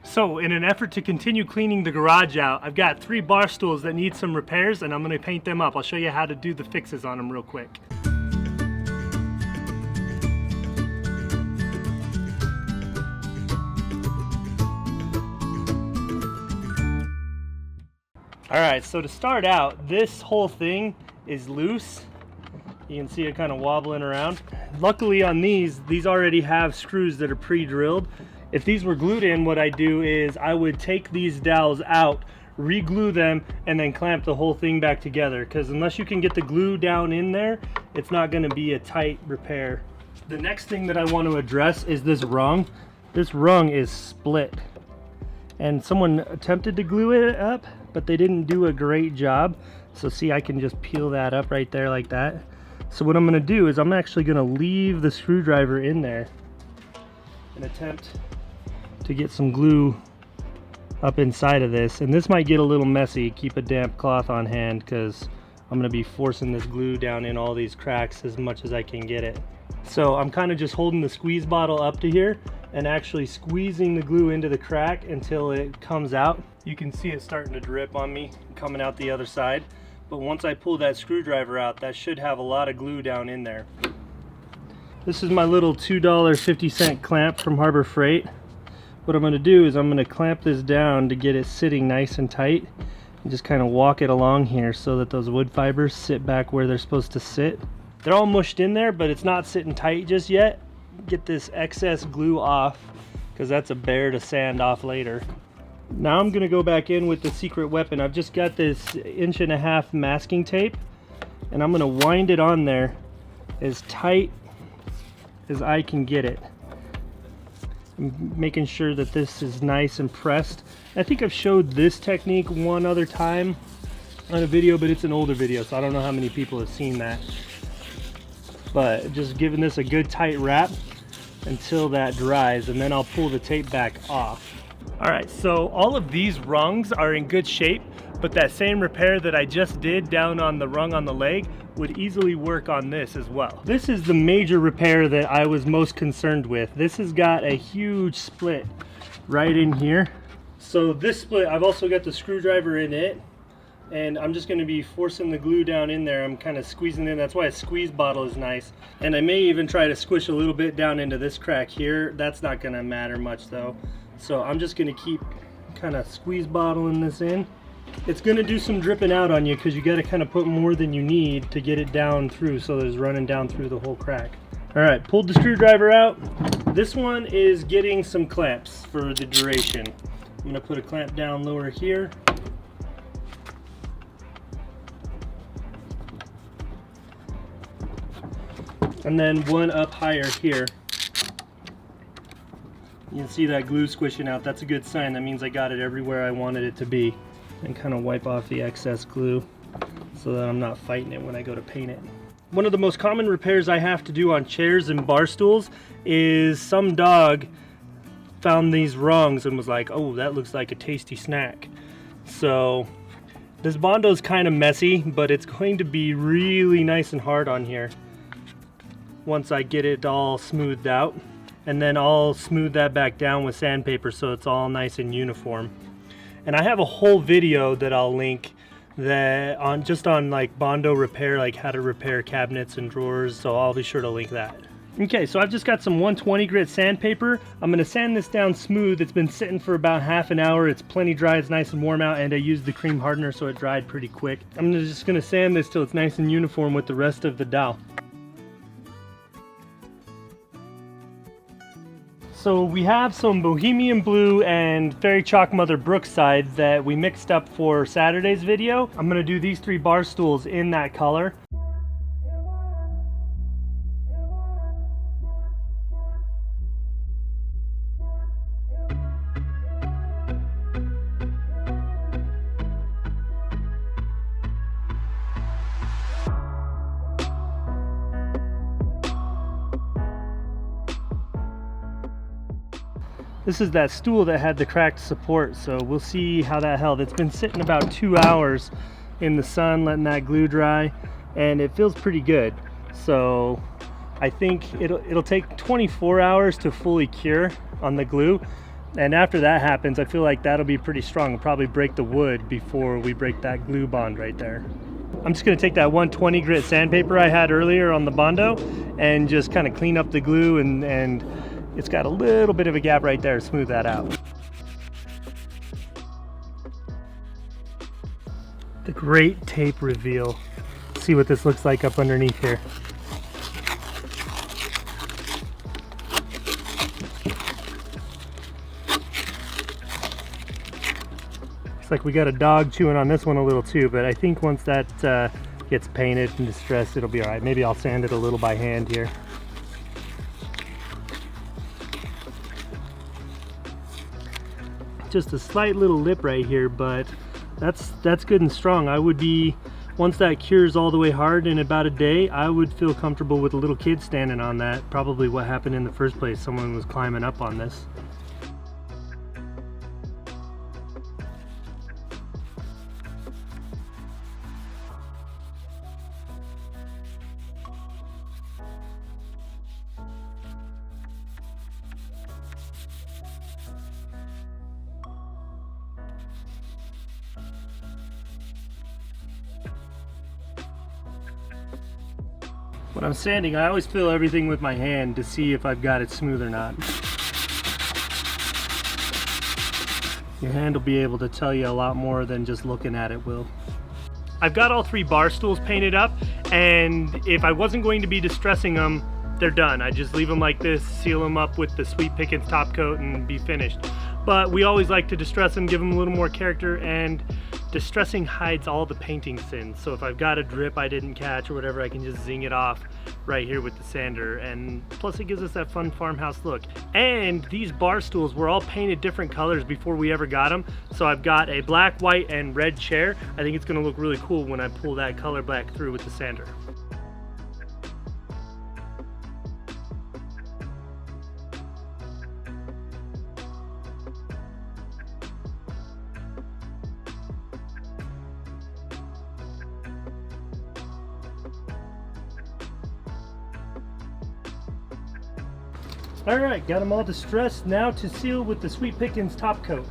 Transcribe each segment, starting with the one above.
So in an effort to continue cleaning the garage out, I've got 3 bar stools that need some repairs and I'm going to paint them up. I'll show you how to do the fixes on them real quick. Alright, so to start out, this whole thing is loose. You can see it kind of wobbling around. Luckily on these already have screws that are pre-drilled. If these were glued in, what I do is I would take these dowels out, re-glue them, and then clamp the whole thing back together. Because unless you can get the glue down in there, it's not going to be a tight repair. The next thing that I want to address is this rung. This rung is split. And someone attempted to glue it up, but they didn't do a great job. So see, I can just peel that up right there like that. So what I'm going to do is I'm actually going to leave the screwdriver in there and attempt to get some glue up inside of this. And this might get a little messy. Keep a damp cloth on hand because I'm going to be forcing this glue down in all these cracks as much as I can get it. So I'm kind of just holding the squeeze bottle up to here and actually squeezing the glue into the crack until it comes out. You can see it starting to drip on me coming out the other side. But once I pull that screwdriver out, that should have a lot of glue down in there. This is my little $2.50 clamp from Harbor Freight. What I'm going to do is I'm going to clamp this down to get it sitting nice and tight and just kind of walk it along here so that those wood fibers sit back where they're supposed to sit. They're all mushed in there, but it's not sitting tight just yet. Get this excess glue off because that's a bear to sand off later. Now I'm going to go back in with the secret weapon. I've just got this 1.5 inch masking tape and I'm going to wind it on there as tight as I can get it. I'm making sure that this is nice and pressed. I think I've showed this technique one other time on a video, but it's an older video, so I don't know how many people have seen that. But just giving this a good tight wrap until that dries, and then I'll pull the tape back off. Alright, so all of these rungs are in good shape, but that same repair that I just did down on the rung on the leg would easily work on this as well. This is the major repair that I was most concerned with. This has got a huge split right in here. So this split, I've also got the screwdriver in it, and I'm just going to be forcing the glue down in there. I'm kind of squeezing in. That's why a squeeze bottle is nice. And I may even try to squish a little bit down into this crack here. That's not going to matter much though. So I'm just going to keep kind of squeeze bottling this in. It's going to do some dripping out on you because you got to kind of put more than you need to get it down through so that it's running down through the whole crack. Alright, pulled the screwdriver out. This one is getting some clamps for the duration. I'm going to put a clamp down lower here. And then one up higher here. You can see that glue squishing out. That's a good sign. That means I got it everywhere I wanted it to be. And kind of wipe off the excess glue so that I'm not fighting it when I go to paint it. One of the most common repairs I have to do on chairs and bar stools is some dog found these rungs and was like, oh, that looks like a tasty snack. So this Bondo is kind of messy, but it's going to be really nice and hard on here once I get it all smoothed out. And then I'll smooth that back down with sandpaper so it's all nice and uniform. And I have a whole video that I'll link that on like Bondo repair, like how to repair cabinets and drawers, so I'll be sure to link that. Okay, so I've just got some 120 grit sandpaper. I'm going to sand this down smooth. It's been sitting for about half an hour. It's plenty dry, it's nice and warm out, and I used the cream hardener so it dried pretty quick. I'm just going to sand this till it's nice and uniform with the rest of the dowel. So we have some Bohemian Blue and Fairy Chalk Mother Brookside that we mixed up for Saturday's video. I'm going to do these 3 bar stools in that color. This is that stool that had the cracked support, so we'll see how that held. It's been sitting about 2 hours in the sun, letting that glue dry, and it feels pretty good. So I think it'll take 24 hours to fully cure on the glue, And after that happens, I feel like that'll be pretty strong. We'll probably break the wood before we break that glue bond right there. I'm just gonna take that 120 grit sandpaper I had earlier on the Bondo and just kind of clean up the glue, and it's got a little bit of a gap right there, smooth that out. The great tape reveal. Let's see what this looks like up underneath here. Looks like we got a dog chewing on this one a little too, but I think once that gets painted and distressed, it'll be all right. Maybe I'll sand it a little by hand here. Just a slight little lip right here, but that's good and strong. I would be, once that cures all the way hard in about a day, I would feel comfortable with a little kid standing on that. Probably what happened in the first place. Someone was climbing up on this. When I'm sanding, I always feel everything with my hand to see if I've got it smooth or not. Your hand will be able to tell you a lot more than just looking at it will. I've got all 3 bar stools painted up, and if I wasn't going to be distressing them, they're done. I just leave them like this, seal them up with the Sweet Pickens top coat, and be finished. But we always like to distress them, give them a little more character, and distressing hides all the painting sins. So if I've got a drip I didn't catch or whatever, I can just zing it off right here with the sander. And plus it gives us that fun farmhouse look. And these bar stools were all painted different colors before we ever got them. So I've got a black, white, and red chair. I think it's gonna look really cool when I pull that color black through with the sander. All right, got them all distressed. Now to seal with the Sweet Pickens top coat.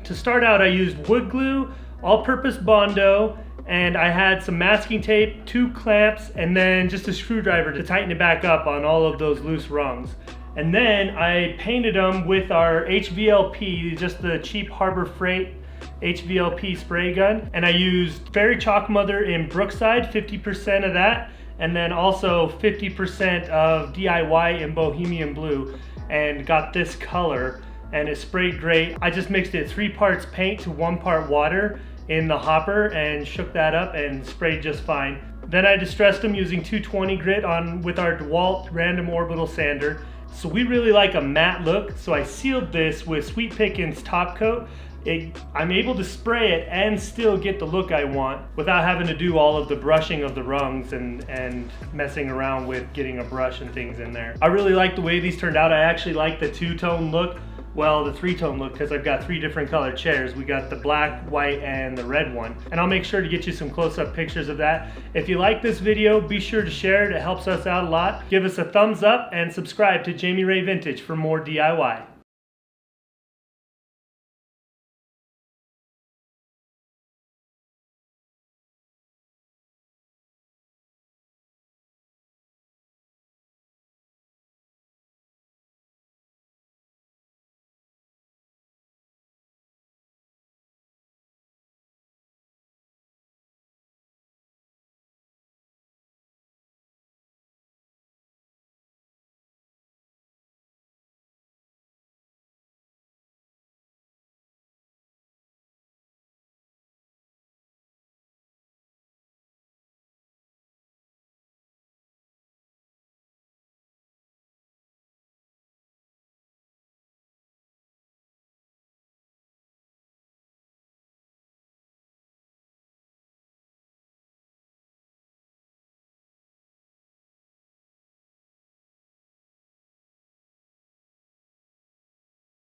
To start out, I used wood glue, all-purpose Bondo, and I had some masking tape, 2 clamps, and then just a screwdriver to tighten it back up on all of those loose rungs. And then I painted them with our HVLP, just the cheap Harbor Freight HVLP spray gun. And I used Fairy Chalk Mother in Brookside, 50% of that, and then also 50% of DIY in Bohemian Blue, and got this color, and it sprayed great. I just mixed it 3 parts paint to 1 part water in the hopper and shook that up and sprayed just fine. Then I distressed them using 220 grit with our DeWalt random orbital sander. So we really like a matte look, so I sealed this with Sweet Pickens top coat. I'm able to spray it and still get the look I want without having to do all of the brushing of the rungs and messing around with getting a brush and things in there. I really like the way these turned out. I actually like the 2-tone look. Well, the 3-tone look, because I've got 3 different colored chairs. We got the black, white, and the red one. And I'll make sure to get you some close-up pictures of that. If you like this video, be sure to share it. It helps us out a lot. Give us a thumbs up and subscribe to Jami Ray Vintage for more DIY.